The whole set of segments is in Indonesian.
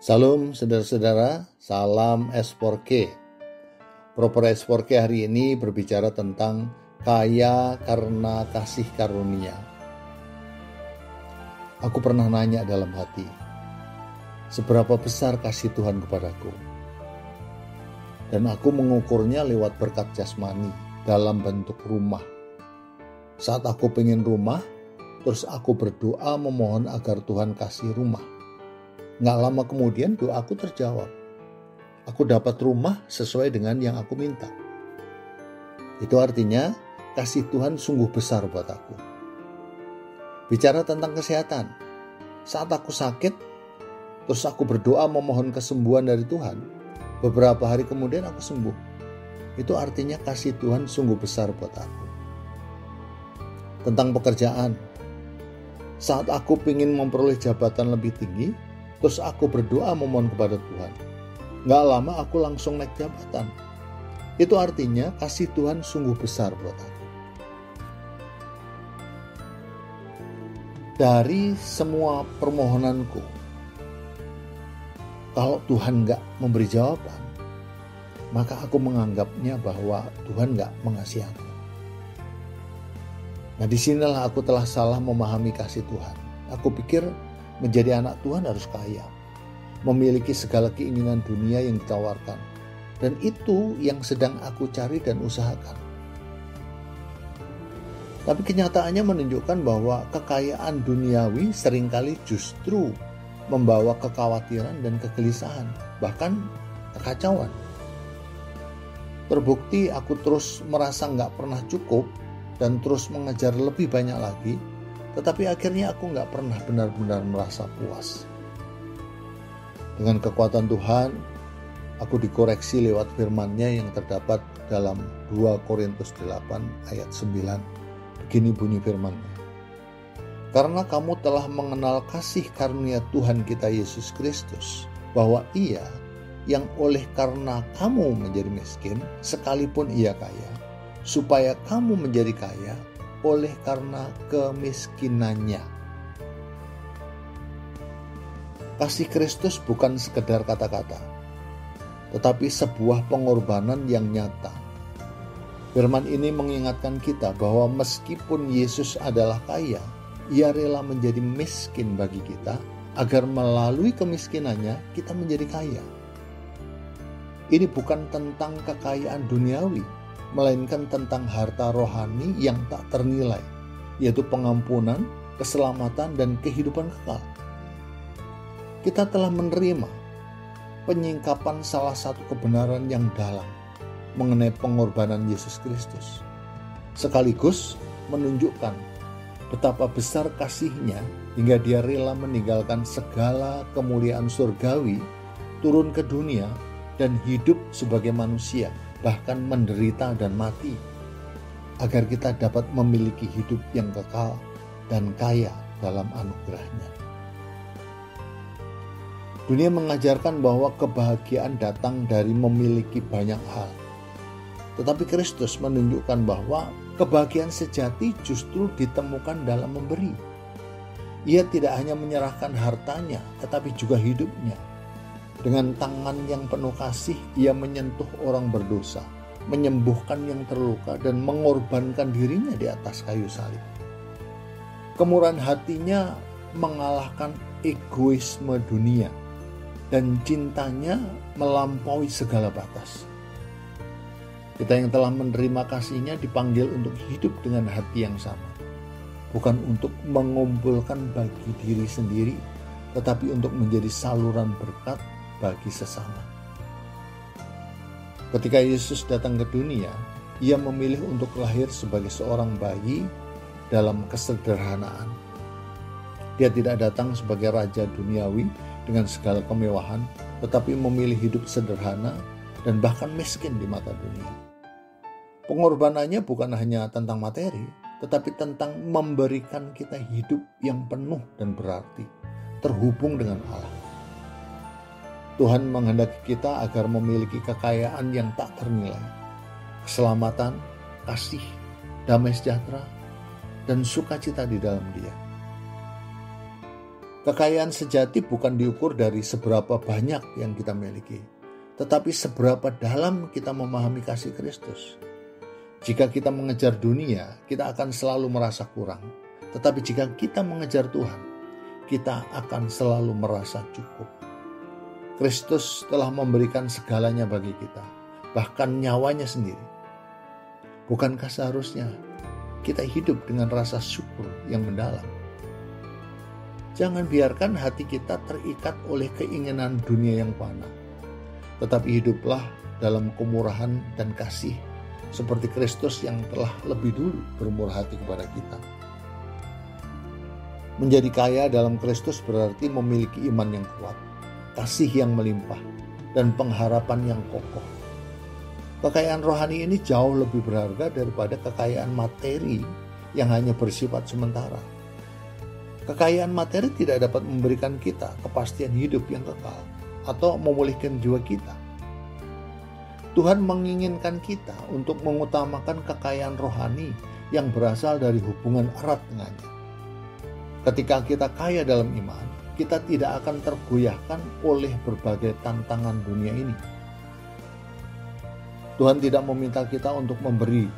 Salam saudara-saudara, salam S4K. Proper S4K hari ini berbicara tentang kaya karena kasih karunia. Aku pernah nanya dalam hati, seberapa besar kasih Tuhan kepadaku? Dan aku mengukurnya lewat berkat jasmani dalam bentuk rumah. Saat aku pengen rumah, terus aku berdoa memohon agar Tuhan kasih rumah. Nggak lama kemudian doaku terjawab. Aku dapat rumah sesuai dengan yang aku minta. Itu artinya kasih Tuhan sungguh besar buat aku. Bicara tentang kesehatan. Saat aku sakit, terus aku berdoa memohon kesembuhan dari Tuhan. Beberapa hari kemudian aku sembuh. Itu artinya kasih Tuhan sungguh besar buat aku. Tentang pekerjaan. Saat aku ingin memperoleh jabatan lebih tinggi, terus aku berdoa memohon kepada Tuhan. Gak lama aku langsung naik jabatan. Itu artinya kasih Tuhan sungguh besar buat aku. Dari semua permohonanku, kalau Tuhan gak memberi jawaban, maka aku menganggapnya bahwa Tuhan gak mengasihi aku. Nah, disinilah aku telah salah memahami kasih Tuhan. Aku pikir menjadi anak Tuhan harus kaya, memiliki segala keinginan dunia yang ditawarkan, dan itu yang sedang aku cari dan usahakan. Tapi kenyataannya menunjukkan bahwa kekayaan duniawi seringkali justru membawa kekhawatiran dan kegelisahan, bahkan kekacauan. Terbukti aku terus merasa gak pernah cukup dan terus mengejar lebih banyak lagi, tetapi akhirnya aku gak pernah benar-benar merasa puas. Dengan kekuatan Tuhan, aku dikoreksi lewat firman-Nya yang terdapat dalam 2 Korintus 8 ayat 9. Begini bunyi firman-Nya. Karena kamu telah mengenal kasih karunia Tuhan kita Yesus Kristus, bahwa Ia yang oleh karena kamu menjadi miskin, sekalipun Ia kaya, supaya kamu menjadi kaya oleh karena kemiskinannya. Kasih Kristus bukan sekedar kata-kata, tetapi sebuah pengorbanan yang nyata. Firman ini mengingatkan kita bahwa meskipun Yesus adalah kaya, Ia rela menjadi miskin bagi kita, agar melalui kemiskinannya kita menjadi kaya. Ini bukan tentang kekayaan duniawi, melainkan tentang harta rohani yang tak ternilai, yaitu pengampunan, keselamatan, dan kehidupan kekal. Kita telah menerima penyingkapan salah satu kebenaran yang dalam mengenai pengorbanan Yesus Kristus, sekaligus menunjukkan betapa besar kasih-Nya hingga Dia rela meninggalkan segala kemuliaan surgawi, turun ke dunia, dan hidup sebagai manusia, bahkan menderita dan mati, agar kita dapat memiliki hidup yang kekal dan kaya dalam anugerah-Nya. Dunia mengajarkan bahwa kebahagiaan datang dari memiliki banyak hal. Tetapi Kristus menunjukkan bahwa kebahagiaan sejati justru ditemukan dalam memberi. Ia tidak hanya menyerahkan hartanya, tetapi juga hidupnya. Dengan tangan yang penuh kasih, Ia menyentuh orang berdosa, menyembuhkan yang terluka, dan mengorbankan dirinya di atas kayu salib. Kemurahan hatinya mengalahkan egoisme dunia, dan cintanya melampaui segala batas. Kita yang telah menerima kasih-Nya dipanggil untuk hidup dengan hati yang sama, bukan untuk mengumpulkan bagi diri sendiri, tetapi untuk menjadi saluran berkat bagi sesama. Ketika Yesus datang ke dunia, Ia memilih untuk lahir sebagai seorang bayi dalam kesederhanaan. Dia tidak datang sebagai raja duniawi dengan segala kemewahan, tetapi memilih hidup sederhana dan bahkan miskin di mata dunia. Pengorbanannya bukan hanya tentang materi, tetapi tentang memberikan kita hidup yang penuh dan berarti, terhubung dengan Allah. Tuhan menghendaki kita agar memiliki kekayaan yang tak ternilai, keselamatan, kasih, damai sejahtera, dan sukacita di dalam Dia. Kekayaan sejati bukan diukur dari seberapa banyak yang kita miliki, tetapi seberapa dalam kita memahami kasih Kristus. Jika kita mengejar dunia, kita akan selalu merasa kurang. Tetapi jika kita mengejar Tuhan, kita akan selalu merasa cukup. Kristus telah memberikan segalanya bagi kita, bahkan nyawanya sendiri. Bukankah seharusnya kita hidup dengan rasa syukur yang mendalam? Jangan biarkan hati kita terikat oleh keinginan dunia yang fana, tetapi hiduplah dalam kemurahan dan kasih seperti Kristus yang telah lebih dulu bermurah hati kepada kita. Menjadi kaya dalam Kristus berarti memiliki iman yang kuat, kasih yang melimpah, dan pengharapan yang kokoh. Kekayaan rohani ini jauh lebih berharga daripada kekayaan materi yang hanya bersifat sementara. Kekayaan materi tidak dapat memberikan kita kepastian hidup yang kekal atau memulihkan jiwa kita. Tuhan menginginkan kita untuk mengutamakan kekayaan rohani yang berasal dari hubungan erat dengannya. Ketika kita kaya dalam iman, kita tidak akan tergoyahkan oleh berbagai tantangan dunia ini. Tuhan tidak meminta kita untuk memberi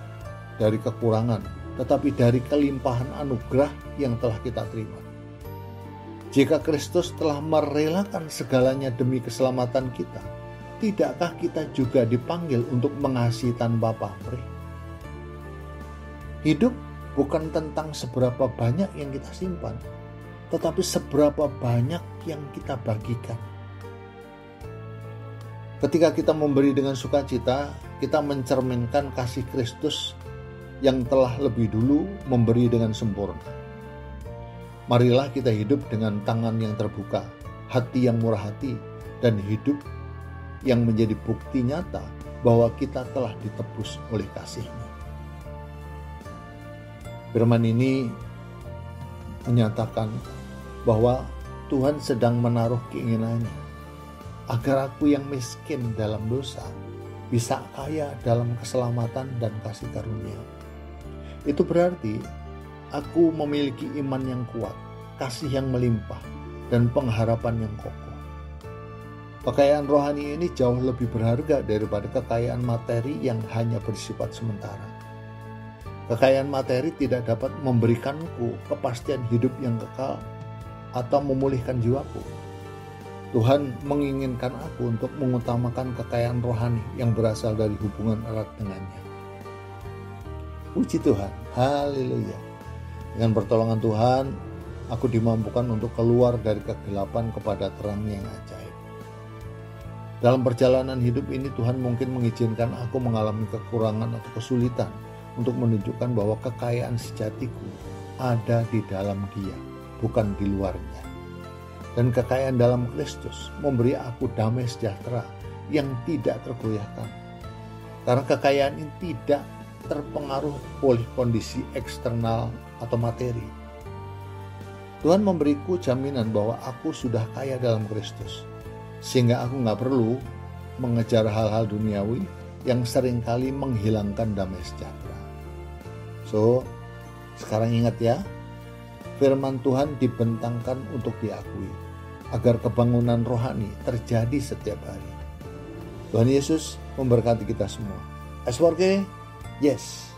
dari kekurangan, tetapi dari kelimpahan anugerah yang telah kita terima. Jika Kristus telah merelakan segalanya demi keselamatan kita, tidakkah kita juga dipanggil untuk mengasihi tanpa pamrih? Hidup bukan tentang seberapa banyak yang kita simpan, tetapi seberapa banyak yang kita bagikan. Ketika kita memberi dengan sukacita, kita mencerminkan kasih Kristus yang telah lebih dulu memberi dengan sempurna. Marilah kita hidup dengan tangan yang terbuka, hati yang murah hati, dan hidup yang menjadi bukti nyata bahwa kita telah ditebus oleh kasih-Nya. Firman ini menyatakan bahwa Tuhan sedang menaruh keinginannya agar aku yang miskin dalam dosa bisa kaya dalam keselamatan dan kasih karunia. Itu berarti aku memiliki iman yang kuat, kasih yang melimpah, dan pengharapan yang kokoh. Kekayaan rohani ini jauh lebih berharga daripada kekayaan materi yang hanya bersifat sementara. Kekayaan materi tidak dapat memberikanku kepastian hidup yang kekal atau memulihkan jiwaku. Tuhan menginginkan aku untuk mengutamakan kekayaan rohani yang berasal dari hubungan erat dengannya. Puji Tuhan, haleluya. Dengan pertolongan Tuhan, aku dimampukan untuk keluar dari kegelapan kepada terang yang ajaib. Dalam perjalanan hidup ini, Tuhan mungkin mengizinkan aku mengalami kekurangan atau kesulitan untuk menunjukkan bahwa kekayaan sejatiku ada di dalam Dia, bukan di luarnya. Dan kekayaan dalam Kristus memberi aku damai sejahtera yang tidak tergoyahkan. Karena kekayaan ini tidak terpengaruh oleh kondisi eksternal atau materi. Tuhan memberiku jaminan bahwa aku sudah kaya dalam Kristus, sehingga aku gak perlu mengejar hal-hal duniawi yang seringkali menghilangkan damai sejahtera. So, sekarang ingat ya, firman Tuhan dibentangkan untuk diakui, agar kebangunan rohani terjadi setiap hari. Tuhan Yesus memberkati kita semua. S4G, yes.